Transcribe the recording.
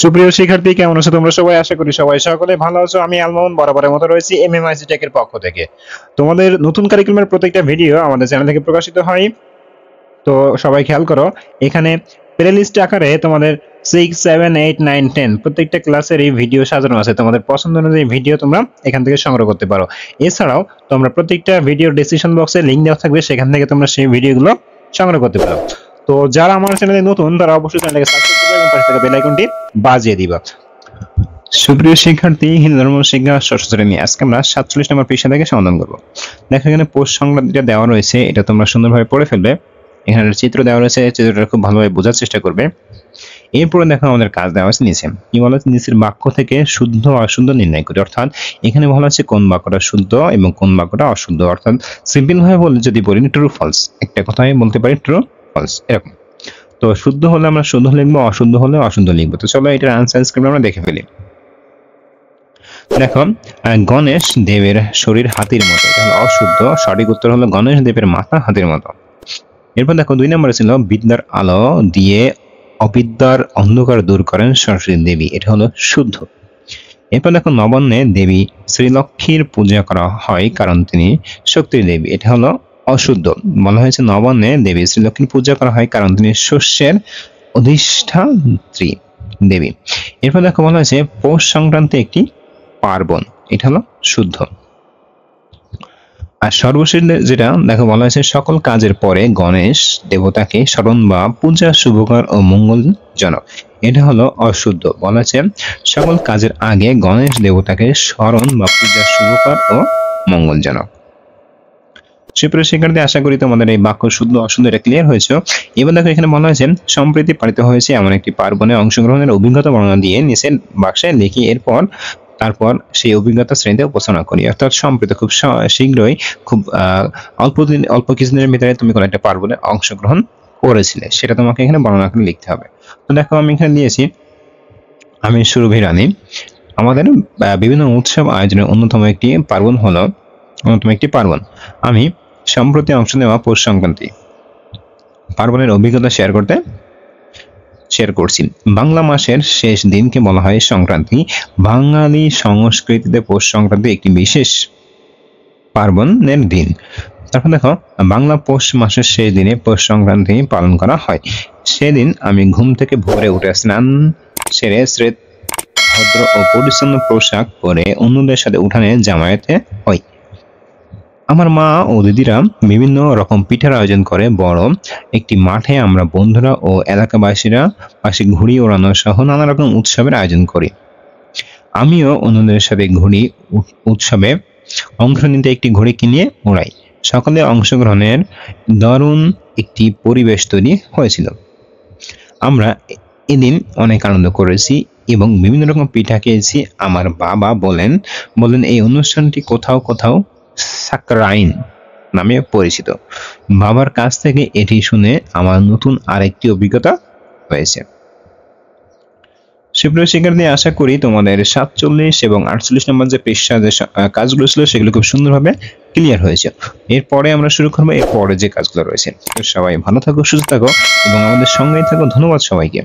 সুপ্রিয় শিক্ষার্থী, কেমন আছো তোমরা সবাই? আশা করি সবাই সকলে ভালো আছো। আমি আলমোহন বরাবরের মতো রয়েছি এমএমআইসি টেকের পক্ষ থেকে। তোমাদের নতুন কারিকুলামের প্রত্যেকটা ভিডিও আমাদের চ্যানেল থেকে প্রকাশিত হয়। তো সবাই খেয়াল করো, এখানে প্লেলিস্ট আকারে তোমাদের 6, 7, 8, 9, 10 প্রত্যেকটা ক্লাসের এই ভিডিও সাজানো আছে। তোমাদের পছন্দ অনুযায়ী ভিডিও তোমরা এখান থেকে সংগ্রহ করতে পারো। এছাড়াও তোমরা প্রত্যেকটা ভিডিওর ডেসক্রিপশন বক্সে লিংক দেওয়া থাকবে, সেখান থেকে তোমরা সেই ভিডিওগুলো সংগ্রহ করতে পারো। তো যারা আমার চ্যানেলে নতুন তারা অবশ্যই চ্যানেলটাকে সাবস্ক্রাইব করবে এবং পাশে থাকা বেল আইকনটি বাজিয়ে দিবা। সুপ্রিয় শিক্ষার্থী, হিন্দু ধর্ম শিক্ষা ষষ্ঠ শ্রেণী, আজকে আমরা 47 নম্বর পৃষ্ঠা থেকে সমাধান করব। দেখো এখানে পোস্ট সংক্রান্ত যেটা দেওয়া রয়েছে এটা তোমরা সুন্দরভাবে পড়ে ফেলবে। এখানে চিত্র দেওয়া রয়েছে, চিত্রটা খুব ভালোভাবে বোঝার চেষ্টা করবে। এরপরে দেখো আমাদের কাজ দেওয়া আছে নিচে। কি বলা আছে? নিচের বাক্য থেকে শুদ্ধ অশুদ্ধ নির্ণয় করি। অর্থাৎ এখানে বলা আছে কোন বাক্যটা শুদ্ধ এবং কোন বাক্যটা অশুদ্ধ। অর্থাৎ সিম্পল ভাবে বলে যদি বলি ট্রু ফলস, একটা কথাই বলতে পারি ট্রু ফলস এরকম। তো শুদ্ধ হলে আমরা শুদ্ধ লিখবো, অশুদ্ধ হলে অশুদ্ধ লিখবো। তো চলো এটার আনসার স্ক্রিপ্ট আমরা দেখে ফেলি। দেখো, গণেশ দেবের শরীর হাতির মতো, এটা হলো অশুদ্ধ। সঠিক উত্তর হলো গণেশ দেবের মাথা হাতির মতো। এরপর দেখো 2 নম্বরে ছিল বিদ্যার আলো দিয়ে অবিদ্যার অন্ধকার দূর করেন সরস্বতী দেবী, এটা হলো শুদ্ধ। এরপর দেখো নবান্নে দেবী শ্রীলক্ষ্মীর পূজা করা হয় কারণ তিনি শক্তির দেবী, এটা হলো অশুদ্ধ। বলা হয়েছে নবান্নে দেবী শ্রীলক্ষ্মীর পূজা করা হয় কারণ তিনি শস্যের অধিষ্ঠাত্রী দেবী। এরপর দেখো বলা হয়েছে পৌষ সংক্রান্তি একটি পার্বণ, এটা হলো শুদ্ধ। আর সর্বশেষ যেটা দেখো বলা হয়েছে সকল কাজের পরে গণেশ দেবতাকে স্মরণ বা পূজা শুভকর ও মঙ্গলজনক, এটা হলো অশুদ্ধ। বলা হয়েছে সকল কাজের আগে গণেশ দেবতাকে স্মরণ বা পূজা শুভকর ও মঙ্গলজনক। সুপ্রিয় শিক্ষার্থী, আশা করি তোমাদের এই বাক্য শুদ্ধ অশুদ্ধ এটা ক্লিয়ার হয়েছে। এবার দেখো এখানে বলা হয়েছে সম্প্রতি পালিত হয়েছে এমন একটি পার্বণে অংশগ্রহণের অভিজ্ঞতা বর্ণনা দিয়ে নিচের বাক্সে লিখি, তারপর সেই অভিজ্ঞতা শ্রেণীতে উপস্থাপনা করি। অর্থাৎ সম্প্রতি খুব শীঘ্রই, খুব অল্প কিছুদিনের ভিতরে তুমি কোনো একটা পার্বণে অংশগ্রহণ করেছিলে, সেটা তোমাকে এখানে বর্ণনা করে লিখতে হবে। তো দেখো আমি এখানে দিয়েছি, আমি সুরভি রানী। আমাদের বিভিন্ন উৎসব আয়োজনের অন্যতম একটি পার্বণ আমি সম্প্রতি অংশ নেওয়া পৌষ সংক্রান্তি পার্বণের অভিজ্ঞতা শেয়ার করছি। বাংলা মাসের শেষ দিনকে বলা হয় সংক্রান্তি। বাঙালি সংস্কৃতিতে পৌষ সংক্রান্তি একটি বিশেষ পার্বণের দিন। তারপর দেখো বাংলা পৌষ মাসের শেষ দিনে পৌষ সংক্রান্তি পালন করা হয়। সেদিন আমি ঘুম থেকে ভোরে উঠে স্নান সেরে শ্রেত ভদ্র ও পরিচ্ছন্ন পোশাক পরে অন্যদের সাথে উঠানে জামায়াতে হই। আমার মা ও দিদিরা বিভিন্ন রকম পিঠার আয়োজন করে। বড় একটি মাঠে আমরা বন্ধুরা ও এলাকাবাসীরা পাশে ঘুড়ি ওড়ানো সহ নানা রকম উৎসবের আয়োজন করি। আমিও অন্যদের সাথে ঘুড়ি উৎসবে অংশ নিতে একটি ঘুড়ি কিনে ওড়াই। সকলে অংশগ্রহণের দারুণ একটি পরিবেশ তৈরি হয়েছিল। আমরা এদিন অনেক আনন্দ করেছি এবং বিভিন্ন রকম পিঠা খেয়েছি। আমার বাবা বলেন এই অনুষ্ঠানটি কোথাও কোথাও সাকরাইন নামে পরিচিত। বাবার কাছ থেকে এটি শুনে আমার নতুন আরেকটি অভিজ্ঞতা হয়েছে। সুপ্রিয় শিক্ষার্থী, আশা করি তোমাদের 47 এবং 48 নম্বর যে পৃষ্ঠা যে কাজগুলো ছিল সেগুলো খুব সুন্দরভাবে ক্লিয়ার হয়েছে। এরপরে আমরা শুরু করবো এরপরে যে কাজগুলো রয়েছে। সবাই ভালো থাকো, সুস্থ থাকো এবং আমাদের সঙ্গেই থাকো। ধন্যবাদ সবাইকে।